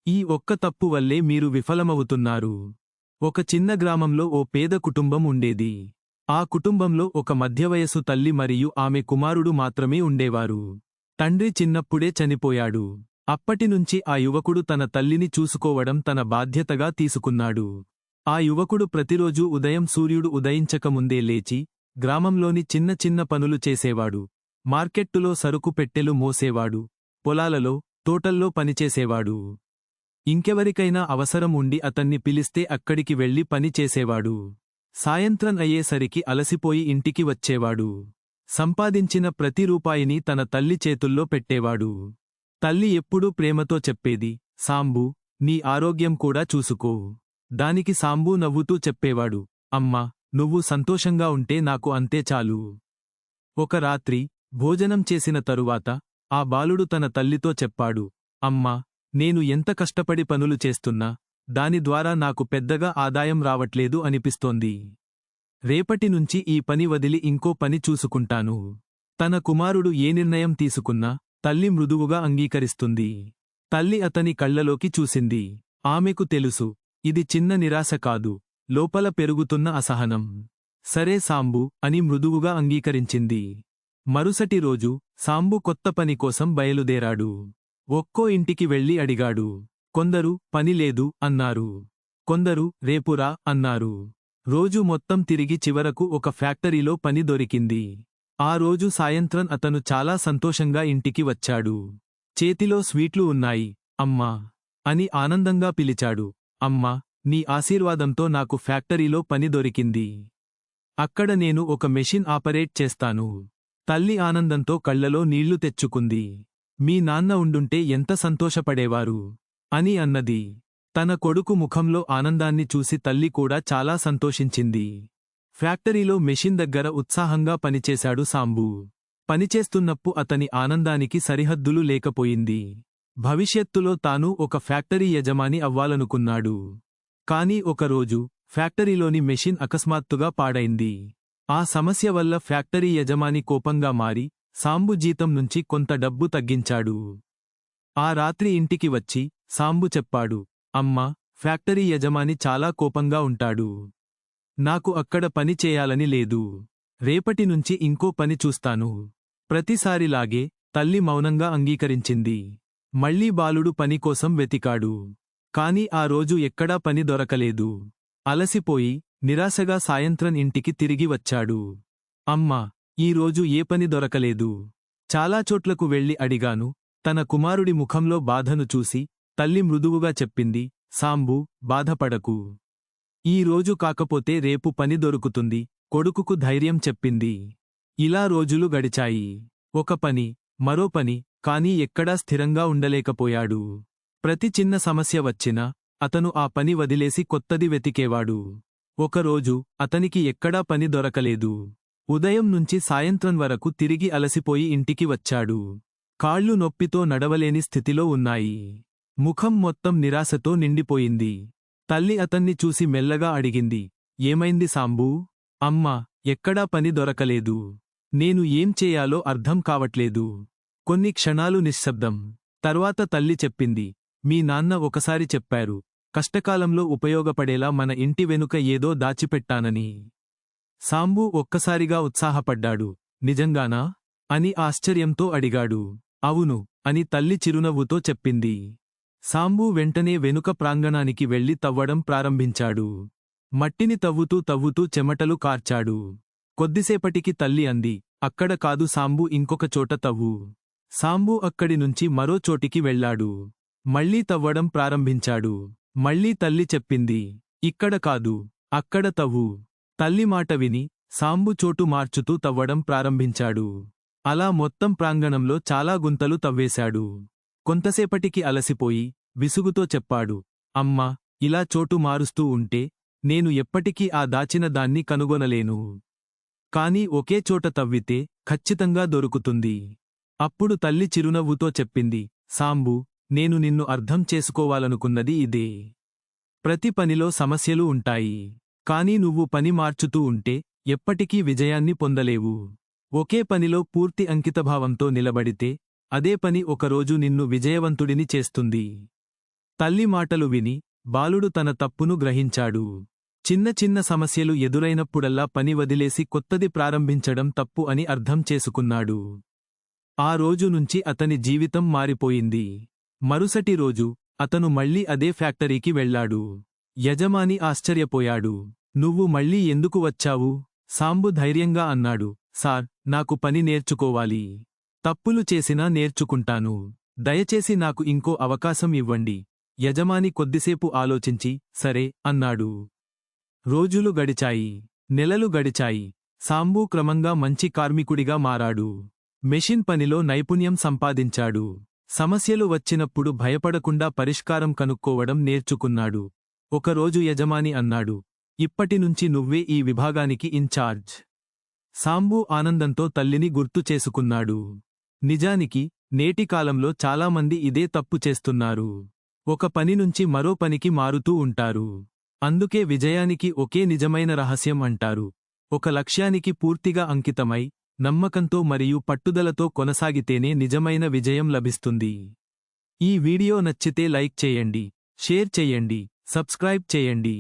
ఈ ఒక్క తప్పు వల్లే మీరు విఫలమవుతున్నారు. ఒక చిన్న గ్రామంలో ఓ పేద కుటుంబం ఉండేది. ఆ కుటుంబంలో ఒక మధ్యవయసు తల్లి మరియు ఆమె కుమారుడు మాత్రమే ఉండేవారు. తండ్రి చిన్నప్పుడే చనిపోయాడు. అప్పటినుంచి ఆ యువకుడు తన తల్లిని చూసుకోవడం తన బాధ్యతగా తీసుకున్నాడు. ఆ యువకుడు ప్రతిరోజూ ఉదయం సూర్యుడు ఉదయించకముందే లేచి, గ్రామంలోని చిన్న చిన్న పనులు చేసేవాడు. మార్కెట్టులో సరుకు పెట్టెలు మోసేవాడు. పొలాలలో, తోటల్లో పనిచేసేవాడు. ఇంకెవరికైనా అవసరం ఉండి అతన్ని పిలిస్తే అక్కడికి వెళ్లి పని చేసేవాడు. సాయంత్రం అయ్యేసరికి అలసిపోయి ఇంటికి వచ్చేవాడు. సంపాదించిన ప్రతి రూపాయిని తన తల్లి చేతుల్లో పెట్టేవాడు. తల్లి ఎప్పుడూ ప్రేమతో చెప్పేది, సాంబూ, నీ ఆరోగ్యం కూడా చూసుకో. దానికి సాంబూ నవ్వుతూ చెప్పేవాడు, అమ్మా, నువ్వు సంతోషంగా ఉంటే నాకు అంతే చాలు. ఒక రాత్రి భోజనం చేసిన తరువాత ఆ బాలుడు తన తల్లితో చెప్పాడు, అమ్మా, నేను ఎంత కష్టపడి పనులు చేస్తున్నా దాని ద్వారా నాకు పెద్దగా ఆదాయం రావట్లేదు అనిపిస్తోంది. రేపటినుంచి ఈ పని వదిలి ఇంకో పని చూసుకుంటాను. తన కుమారుడు ఏ నిర్ణయం తీసుకున్నా తల్లి మృదువుగా అంగీకరిస్తుంది. తల్లి అతని కళ్లలోకి చూసింది. ఆమెకు తెలుసు, ఇది చిన్న నిరాశ కాదు, లోపల పెరుగుతున్న అసహనం. సరే సాంబూ అని మృదువుగా అంగీకరించింది. మరుసటి రోజు సాంబు కొత్త పని కోసం బయలుదేరాడు. ఒక్కో ఇంటికి వెళ్లి అడిగాడు. కొందరు పని లేదు అన్నారు. కొందరు రేపురా అన్నారు. రోజు మొత్తం తిరిగి చివరకు ఒక ఫ్యాక్టరీలో పని దొరికింది. ఆ రోజు సాయంత్రం అతను చాలా సంతోషంగా ఇంటికి వచ్చాడు. చేతిలో స్వీట్లు ఉన్నాయి. అమ్మా అని ఆనందంగా పిలిచాడు. అమ్మా, నీ ఆశీర్వాదంతో నాకు ఫ్యాక్టరీలో పని దొరికింది. అక్కడ నేను ఒక మెషిన్ ఆపరేట్ చేస్తాను. తల్లి ఆనందంతో కళ్లలో నీళ్లు తెచ్చుకుంది. మీ నాన్న ఉండుంటే ఎంత సంతోషపడేవారు అని అన్నది. తన కొడుకు ముఖంలో ఆనందాన్ని చూసి తల్లి కూడా చాలా సంతోషించింది. ఫ్యాక్టరీలో మెషిన్ దగ్గర ఉత్సాహంగా పనిచేశాడు సాంబూ. పనిచేస్తున్నప్పుడు అతని ఆనందానికి సరిహద్దులు లేకపోయింది. భవిష్యత్తులో తాను ఒక ఫ్యాక్టరీ యజమాని అవ్వాలనుకున్నాడు. కాని ఒకరోజు ఫ్యాక్టరీలోని మెషిన్ అకస్మాత్తుగా పాడైంది. ఆ సమస్య వల్ల ఫ్యాక్టరీ యజమాని కోపంగా మారి సాంబు జీతం నుంచి కొంత డబ్బు తగ్గించాడు. ఆ రాత్రి ఇంటికి వచ్చి సాంబు చెప్పాడు, అమ్మా, ఫ్యాక్టరీ యజమాని చాలా కోపంగా ఉంటాడు. నాకు అక్కడ పని చేయాలని లేదు. రేపటినుంచి ఇంకో పని చూస్తాను. ప్రతిసారిలాగే తల్లి మౌనంగా అంగీకరించింది. మళ్లీ బాలుడు పని కోసం వెతికాడు. కాని ఆ రోజు ఎక్కడా పని దొరకలేదు. అలసిపోయి నిరాశగా సాయంత్రం ఇంటికి తిరిగి వచ్చాడు. అమ్మా, ఈరోజు ఏ పని దొరకలేదు. చాలా చోట్లకు వెళ్లి అడిగాను. తన కుమారుడి ముఖంలో బాధను చూసి తల్లి మృదువుగా చెప్పింది, సాంబూ, బాధపడకు. ఈ రోజు కాకపోతే రేపు పని దొరుకుతుంది. కొడుకుకు ధైర్యం చెప్పింది. ఇలా రోజులు గడిచాయి. ఒక పని, మరో పని, కానీ ఎక్కడా స్థిరంగా ఉండలేకపోయాడు. ప్రతి చిన్న సమస్య వచ్చినా అతను ఆ పని వదిలేసి కొత్తది వెతికేవాడు. ఒకరోజు అతనికి ఎక్కడా పని దొరకలేదు. ఉదయం నుంచి సాయంత్రం వరకు తిరిగి అలసిపోయి ఇంటికి వచ్చాడు. కాళ్ళు నొప్పితో నడవలేని స్థితిలో ఉన్నాయి. ముఖం మొత్తం నిరాశతో నిండిపోయింది. తల్లి అతన్ని చూసి మెల్లగా అడిగింది, ఏమైంది సాంబూ? అమ్మా, ఎక్కడా పని దొరకలేదు. నేను ఏం చేయాలో అర్థం కావట్లేదు. కొన్ని క్షణాలు నిశ్శబ్దం. తర్వాత తల్లి చెప్పింది, మీ నాన్న ఒకసారి చెప్పారు, కష్టకాలంలో ఉపయోగపడేలా మన ఇంటి వెనుక ఏదో దాచిపెట్టానని. సాంబూ ఒక్కసారిగా ఉత్సాహపడ్డాడు. నిజంగానా అని ఆశ్చర్యంతో అడిగాడు. అవును అని తల్లి చిరునవ్వుతో చెప్పింది. సాంబూ వెంటనే వెనుక ప్రాంగణానికి వెళ్లి తవ్వడం ప్రారంభించాడు. మట్టిని తవ్వుతూ తవ్వుతూ చెమటలు కార్చాడు. కొద్దిసేపటికి తల్లి అంది, అక్కడ కాదు సాంబూ, ఇంకొక చోట తవ్వు. సాంబూ అక్కడి నుంచి మరో చోటికి వెళ్లాడు. మళ్లీ తవ్వడం ప్రారంభించాడు. మళ్లీ తల్లి చెప్పింది, ఇక్కడ కాదు, అక్కడ తవ్వు. తల్లి మాట విని సాంబు చోటు మార్చుతూ తవ్వడం ప్రారంభించాడు. అలా మొత్తం ప్రాంగణంలో చాలా గుంతలు తవ్వేశాడు. కొంతసేపటికి అలసిపోయి విసుగుతో చెప్పాడు, అమ్మా, ఇలా చోటు మారుస్తూ ఉంటే నేను ఎప్పటికీ ఆ దాచిన దాన్ని కనుగొనలేను. కాని ఒకే చోట తవ్వితే ఖచ్చితంగా దొరుకుతుంది. అప్పుడు తల్లి చిరునవ్వుతో చెప్పింది, సాంబూ, నేను నిన్ను అర్థం చేసుకోవాలనుకున్నది ఇదే. ప్రతి పనిలో సమస్యలు ఉంటాయి. కానీ నువ్వు పని మార్చుతూ ఉంటే ఎప్పటికీ విజయాన్ని పొందలేవు. ఒకే పనిలో పూర్తి అంకితభావంతో నిలబడితే అదే పని ఒకరోజు నిన్ను విజయవంతుడిని చేస్తుంది. తల్లి మాటలు విని బాలుడు తన తప్పును గ్రహించాడు. చిన్న చిన్న సమస్యలు ఎదురైనప్పుడల్లా పని వదిలేసి కొత్తది ప్రారంభించడం తప్పు అని అర్థం చేసుకున్నాడు. ఆ రోజు నుంచి అతని జీవితం మారిపోయింది. మరుసటి రోజు అతను మళ్ళీ అదే ఫ్యాక్టరీకి వెళ్ళాడు. యజమాని ఆశ్చర్యపోయాడు. నువ్వు మళ్ళీ ఎందుకు వచ్చావు? సాంబు ధైర్యంగా అన్నాడు. సార్, నాకు పని నేర్చుకోవాలి. తప్పులు చేసినా నేర్చుకుంటాను. దయచేసి నాకు ఇంకో అవకాశం ఇవ్వండి. యజమాని కొద్దిసేపు ఆలోచించి సరే అన్నాడు. రోజులు గడిచాయి. నెలలు గడిచాయి. సాంబు క్రమంగా మంచి కార్మికుడిగా మారాడు. మెషిన్ పనిలో నైపుణ్యం సంపాదించాడు. సమస్యలు వచ్చినప్పుడు భయపడకుండా పరిష్కారం కనుక్కోవడం నేర్చుకున్నాడు. ఒకరోజు యజమాని అన్నాడు, ఇప్పటినుంచి నువ్వే ఈ విభాగానికి ఇన్ఛార్జ్. సాంబు ఆనందంతో తల్లిని గుర్తు చేసుకున్నాడు. నిజానికి నేటి కాలంలో చాలామంది ఇదే తప్పు చేస్తున్నారు. ఒక పని నుంచి మరో పనికి మారుతూ ఉంటారు. అందుకే విజయానికి ఒకే నిజమైన రహస్యం అంటారు. ఒక లక్ష్యానికి పూర్తిగా అంకితమై నమ్మకంతో మరియు పట్టుదలతో కొనసాగితేనే నిజమైన విజయం లభిస్తుంది. ఈ వీడియో నచ్చితే లైక్ చేయండి, షేర్ చేయండి, సబ్స్క్రైబ్ చేయండి.